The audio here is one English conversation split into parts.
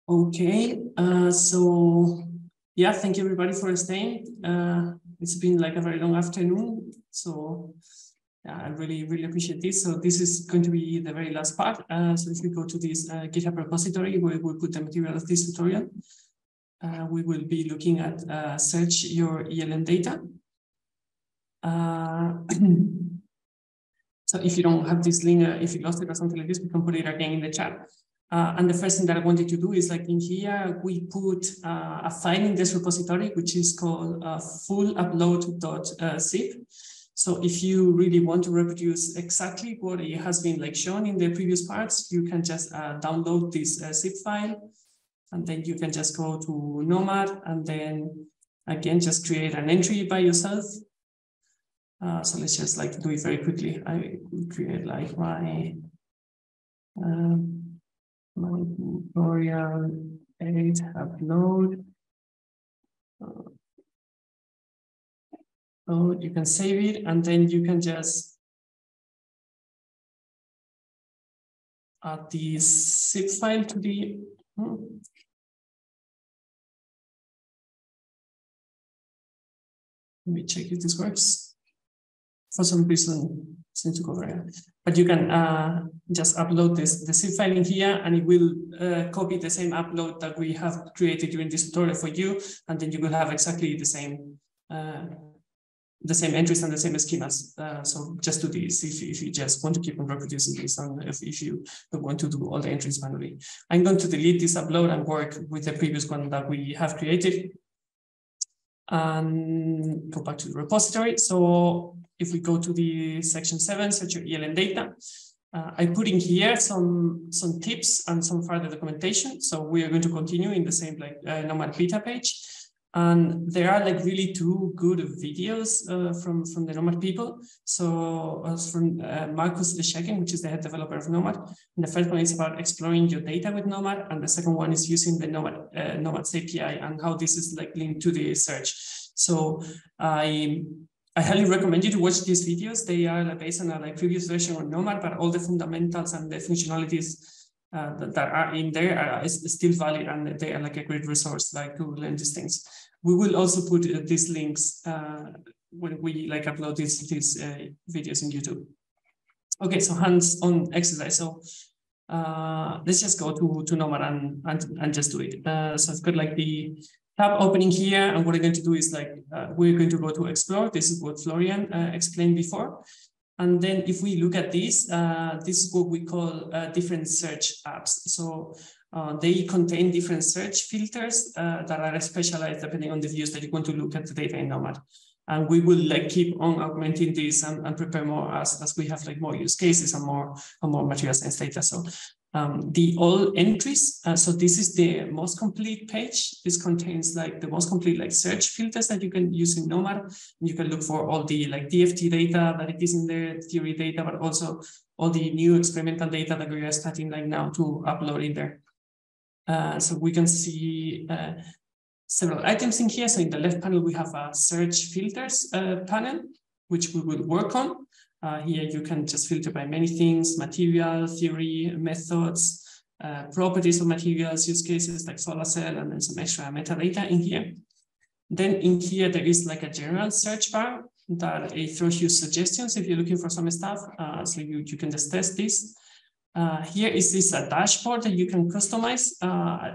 Okay, so yeah, thank you everybody for staying. It's been like a very long afternoon, so yeah, I really appreciate this. So this is going to be the very last part. So if we go to this GitHub repository where we put the material of this tutorial, we will be looking at search your ELN data. So if you don't have this link, if you lost it or something like this, we can put it again in the chat. And the first thing that I wanted to do is like in here, we put a file in this repository, which is called fullupload.zip. So if you really want to reproduce exactly what it has been like shown in the previous parts, you can just download this zip file, and then you can just go to Nomad, and then again, just create an entry by yourself. So let's just like do it very quickly. I will create like my tutorial 8 upload. So you can save it, and then you can just add the zip file to the. Let me check if this works. For some reason, it seems to go there. But you can just upload the zip file in here, and it will copy the same upload that we have created during this tutorial for you, and then you will have exactly the same entries and the same schemas. So just do this if you just want to keep on reproducing this, and if you don't want to do all the entries manually. I'm going to delete this upload and work with the previous one that we have created. And go back to the repository. So if we go to the section 7, search your ELN data, I put in here some tips and some further documentation. So we are going to continue in the same like Nomad beta page. And there are like really 2 good videos from the Nomad people. So from Marcus Lescheken, which is the head developer of Nomad. And the first one is about exploring your data with Nomad, and the second one is using the Nomad's API and how this is like linked to the search. So I highly recommend you to watch these videos. They are like based on a like previous version of Nomad, but all the fundamentals and the functionalities that are in there are still valid, and they are like a great resource like to learn these things. We will also put these links when we like upload these videos in YouTube. Okay, so hands-on exercise. So let's just go to Nomad and just do it. So I've got like the tab opening here, and what I'm going to do is like we're going to go to explore. This is what Florian explained before. And then if we look at this, this is what we call different search apps. So they contain different search filters that are specialized depending on the views that you want to look at the data in Nomad. And we will like keep on augmenting this and prepare more as we have like more use cases and more material science data. So the all entries. So this is the most complete page. This contains like the most complete like search filters that you can use in Nomad. You can look for all the like DFT data that it is in there, theory data, but also all the new experimental data that we are starting like now to upload in there. So we can see several items in here. So in the left panel, we have a search filters panel, which we will work on. Here you can just filter by many things: material, theory, methods, properties of materials, use cases like solar cell, and then some extra metadata in here. Then in here, there is like a general search bar that it throws you suggestions if you're looking for some stuff. So you can just test this. Here is this dashboard that you can customize.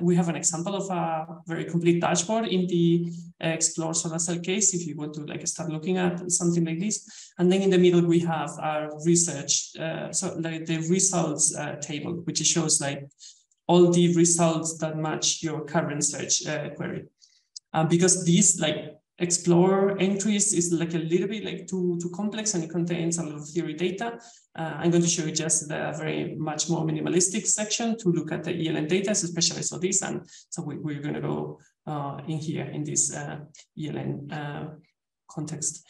We have an example of a very complete dashboard in the Explore Solar Cell case if you want to like start looking at something like this. And then in the middle, we have our research, so like the results table, which shows like all the results that match your current search query. Because these like Explore entries is like a little bit like too complex, and it contains a lot of theory data. I'm going to show you just the very much more minimalistic section to look at the ELN data, especially for this. And so we're going to go in here in this ELN context.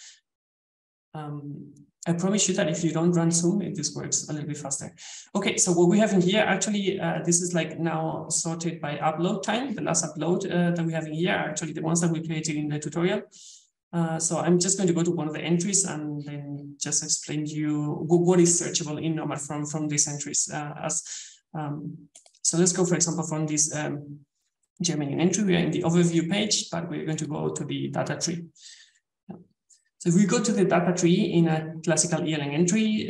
I promise you that if you don't run Zoom, this works a little bit faster. Okay, so what we have in here, actually, this is like now sorted by upload time. The last upload that we have in here are actually the ones that we created in the tutorial. So I'm just going to go to one of the entries and then just explain to you what is searchable in Nomad from these entries. So let's go, for example, from this Germanium entry. We are in the overview page, but we're going to go to the data tree. So if we go to the data tree in a classical ELN entry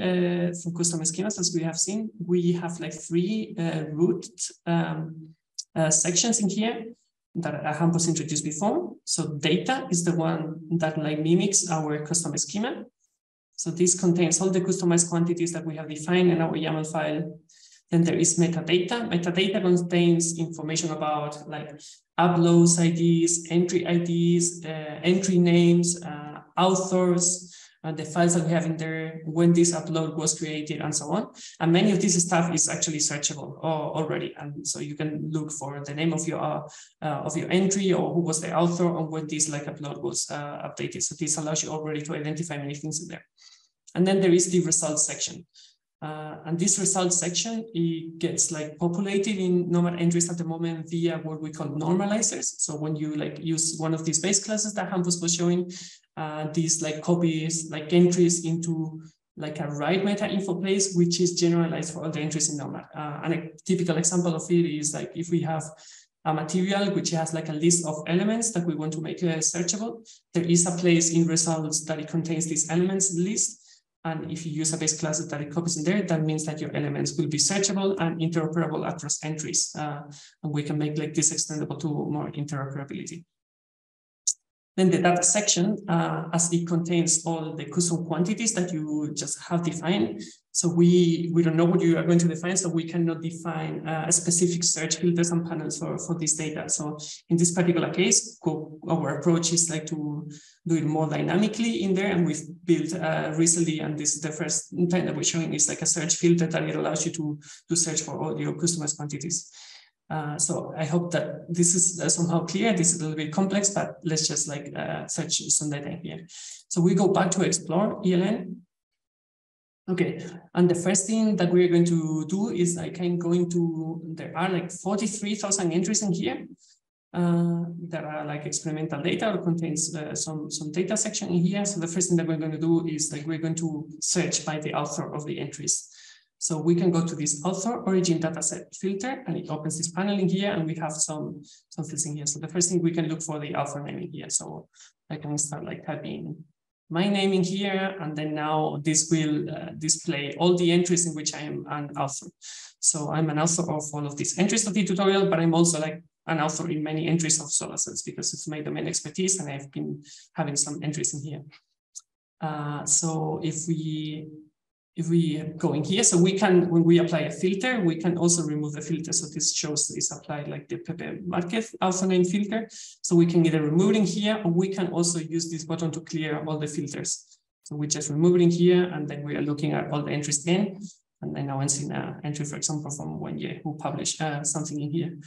for custom schemas, as we have seen, we have like three root sections in here that Hampus introduced before. So data is the one that like mimics our custom schema. So this contains all the customized quantities that we have defined in our YAML file. Then there is metadata. Metadata contains information about like uploads IDs, entry IDs, entry names, authors, the files that we have in there, when this upload was created, and so on. And many of this stuff is actually searchable already. And so you can look for the name of your entry or who was the author and when this like upload was updated. So this allows you already to identify many things in there. And then there is the results section. And this results section, it gets like populated in normal entries at the moment via what we call normalizers. So when you like use one of these base classes that Hampus was showing, these like copies, like entries into like a write meta info place, which is generalized for all the entries in normal. And a typical example of it is like if we have a material which has like a list of elements that we want to make searchable, there is a place in results that it contains this elements list. And if you use a base class that it copies in there, that means that your elements will be searchable and interoperable across entries. And we can make like this extendable to more interoperability. Then the data section, as it contains all the custom quantities that you just have defined. So we don't know what you are going to define, so we cannot define specific search filters and panels for this data. So in this particular case, our approach is like to do it more dynamically in there. And we've built recently, and this is the first time that we're showing, is like a search filter that it allows you to search for all your customized quantities. So I hope that this is somehow clear. This is a little bit complex, but let's just like search some data here. So we go back to explore ELN. Okay, and the first thing that we're going to do is like I'm going to, there are like 43,000 entries in here that are like experimental data or contains some data section in here. So the first thing that we're going to do is like we're going to search by the author of the entries. So we can go to this author origin dataset filter, and it opens this panel in here, and we have some fields in here. So the first thing we can look for the author name in here. So I can start like typing my name in here, and then now this will display all the entries in which I am an author. So I'm an author of all of these entries of the tutorial, but I'm also like an author in many entries of solar cells because it's my domain expertise, and I've been having some entries in here. So if we go in here, so we can, when we apply a filter, we can also remove the filter. So this shows it's applied like the José Marquez author name filter. So we can either remove it in here, or we can also use this button to clear all the filters. So we just remove it in here, and then we are looking at all the entries again. And then now I'm seeing an entry, for example, from one year who published something in here.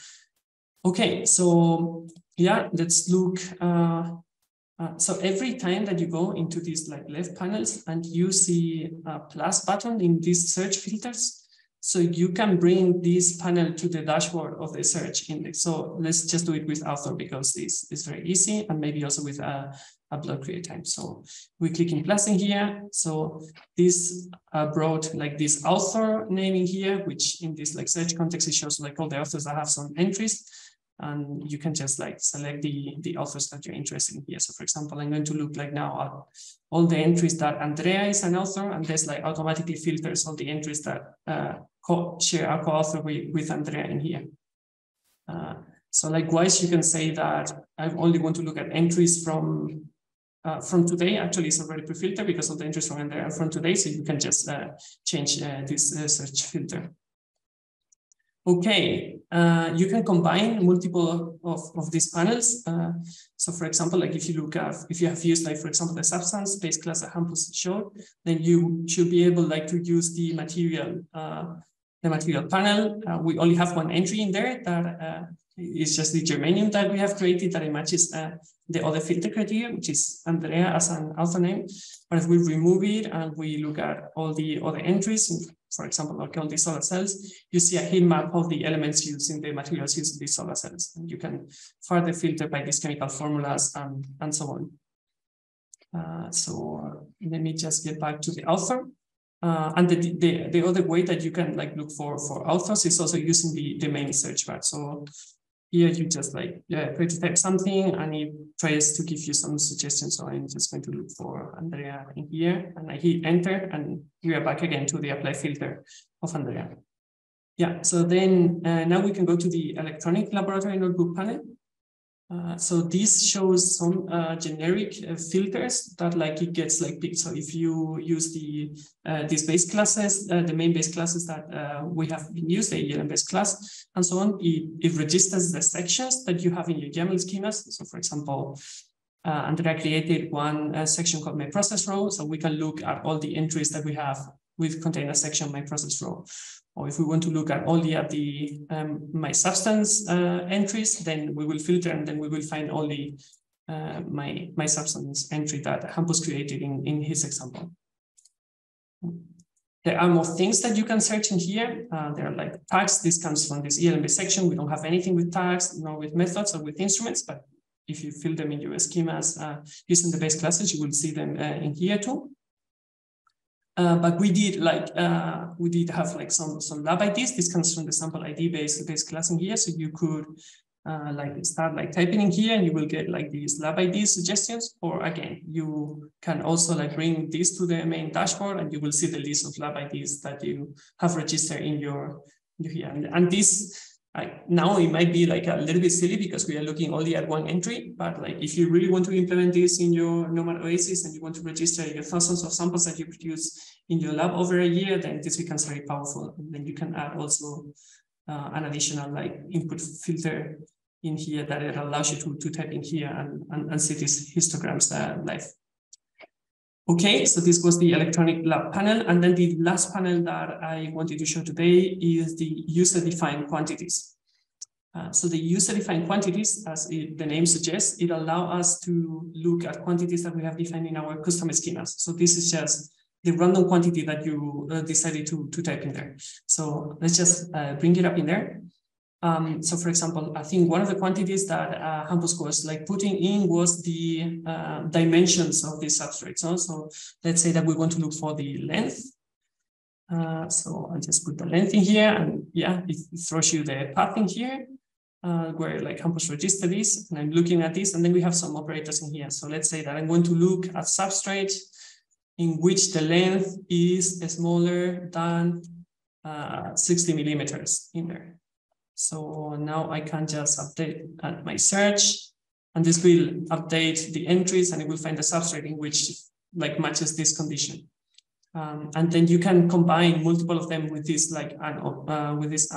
Okay, so yeah, let's look. So every time that you go into these like left panels and you see a plus button in these search filters, so you can bring this panel to the dashboard of the search index. So let's just do it with author because this is very easy, and maybe also with a upload create time. So we click in plus in here. So this brought like this author name in here, which in this like search context, it shows like all the authors that have some entries. And you can just like select the authors that you're interested in here. So for example, I'm going to look like now at all the entries that Andrea is an author, and this like automatically filters all the entries that share a co-author with Andrea in here. So likewise, you can say that I only want to look at entries from today. Actually, it's already pre-filtered because all the entries from Andrea are from today. So you can just change this search filter. Okay, you can combine multiple of these panels. So for example, like if you have used like, for example, the substance base class that Hampus showed, then you should be able like to use the material panel. We only have one entry in there that is just the germanium that we have created that it matches the other filter criteria, which is Andrea as an author name. But if we remove it and we look at all the other entries, for example, like all these solar cells, you see a heat map of the elements used in the materials used in these solar cells. And you can further filter by these chemical formulas and so on. So let me just get back to the author. And the other way that you can like look for authors is also using the main search bar. So here you just like try to type something and it tries to give you some suggestions. So I'm just going to look for Andrea in here and I hit enter and we are back again to the apply filter of Andrea. Yeah, so then now we can go to the electronic laboratory notebook panel. So this shows some generic filters that like it gets like picked. So if you use these base classes, the main base classes that we have been used, the ELN base class and so on, it registers the sections that you have in your YAML schemas. So for example, Andrea created one section called my process row. So we can look at all the entries that we have with container section my process row. Or if we want to look at only at the my substance entries, then we will filter and then we will find only my substance entry that Hampus created in his example. There are more things that you can search in here. There are like tags. This comes from this ELN section. We don't have anything with tags, nor with methods or with instruments, but if you fill them in your schemas using the base classes, you will see them in here too. But we did have like some lab IDs. This comes from the sample ID base class in here. So you could like start like typing in here and you will get like these lab ID suggestions. Or again, you can also like bring this to the main dashboard and you will see the list of lab IDs that you have registered in your here. And this now it might be like a little bit silly because we are looking only at one entry, but like if you really want to implement this in your Nomad Oasis and you want to register your thousands of samples that you produce in your lab over a year, then this becomes very powerful. And then you can add also an additional like input filter in here that it allows you to type in here and see these histograms live. Okay, so this was the electronic lab panel. And then the last panel that I wanted to show today is the user-defined quantities. So the user-defined quantities, as the name suggests, it allows us to look at quantities that we have defined in our custom schemas. So this is just the random quantity that you decided to type in there. So let's just bring it up in there. So for example, I think one of the quantities that Hampus was like putting in was the dimensions of the substrate. So let's say that we want to look for the length. So I'll just put the length in here and yeah, it throws you the path in here where like Hampus registered this and I'm looking at this and then we have some operators in here. So let's say that I'm going to look at substrate in which the length is smaller than 60 millimeters in there. So now I can just update my search and this will update the entries and it will find the substrate in which like matches this condition. And then you can combine multiple of them with this like with this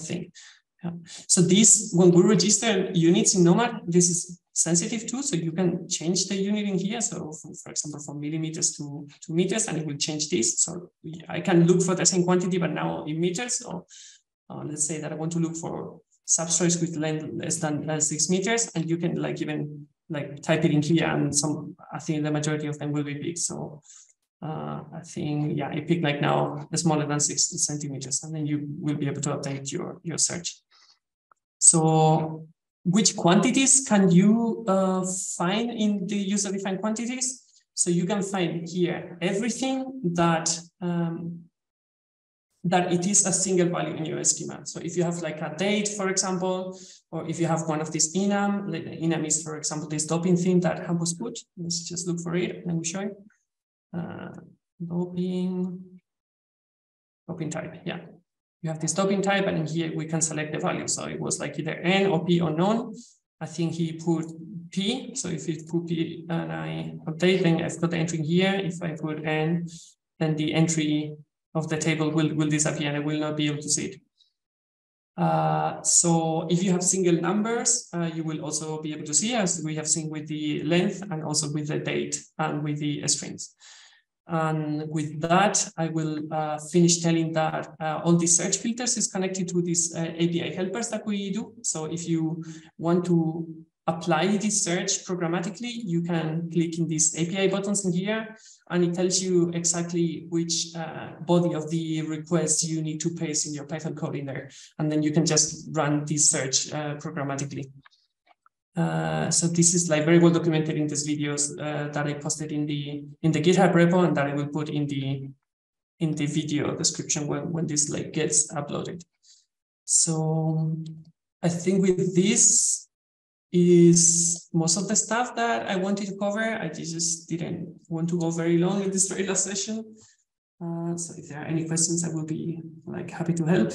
thing. Yeah. So this, when we register units in Nomad, this is sensitive too. So you can change the unit in here. So for example, from millimeters to meters, and it will change this. So I can look for the same quantity, but now in meters. So let's say that I want to look for substrates with length less than 6 meters, and you can like even like type it in here, and I think the majority of them will be big. So I think I pick like now smaller than 6 centimeters, and then you will be able to update your search. So which quantities can you find in the user-defined quantities? So you can find here everything that that it is a single value in your schema. So if you have like a date, for example, or if you have one of these enum, like enum is, for example, this doping thing that Hampus put. Let's just look for it and we show it. Doping type, yeah. You have this doping type, and in here we can select the value. So it was like either N or P or none. I think he put P. So if you put P and I update, then I've got the entry here. If I put N, then the entry of the table will disappear and I will not be able to see it. So if you have single numbers, you will also be able to see, as we have seen with the length and also with the date and with the strings. And with that, I will finish telling that all these search filters is connected to these API helpers that we do. So if you want to apply this search programmatically, you can click in these API buttons in here, and it tells you exactly which body of the request you need to paste in your Python code in there. And then you can just run this search programmatically. So this is like very well documented in these videos that I posted in the GitHub repo, and that I will put in the video description when this like gets uploaded. So I think with this is most of the stuff that I wanted to cover. I just didn't want to go very long in this very last session. So if there are any questions, I will be happy to help.